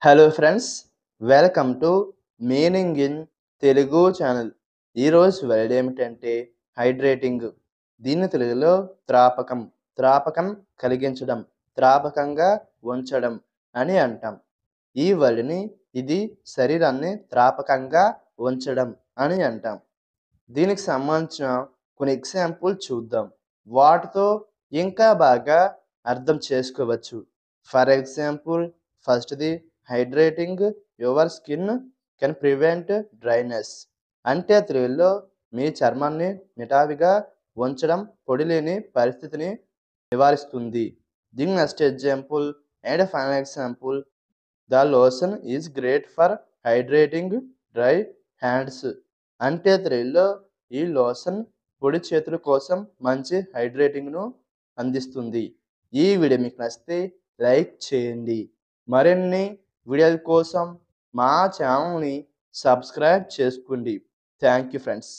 Hello friends, welcome to meaning in Telugu channel. ఈరోజు word ఏమిటంటే hydrating. దీన్ని తెలుగులో త్రాపకం కలిగించడం, త్రాపకంగా ఉంచడం అని అంటాం. ఈ వర్డ్ని ఇది శరీరాన్ని త్రాపకంగా ఉంచడం అని అంటాం. దీనికి సంబంధించిన కొన్ని ఎగ్జాంపుల్ చూద్దాం. వాటితో ఇంకా బాగా అర్థం చేసుకోవచ్చు. ఫర్ ఎగ్జాంపుల్, ఫస్ట్‌ది hydrating your skin can prevent dryness. అంటే తెలుగులో మీ చర్మాన్ని నిటారుగా ఉంచడం పొడి లేని పరిస్థితిని నివారిస్తుంది. దీని next example and final example, the lotion is great for hydrating dry hands. అంటే తెలుగులో ఈ లోషన్ పొడి చేతుల కోసం మంచి హైడ్రేటింగ్ను అందిస్తుంది. ఈ వీడియో మీకు నచ్చితే లైక్ చేయండి. మరిన్ని వీడియోల కోసం మా ఛానల్ని సబ్స్క్రైబ్ చేసుకోండి. Thank you friends.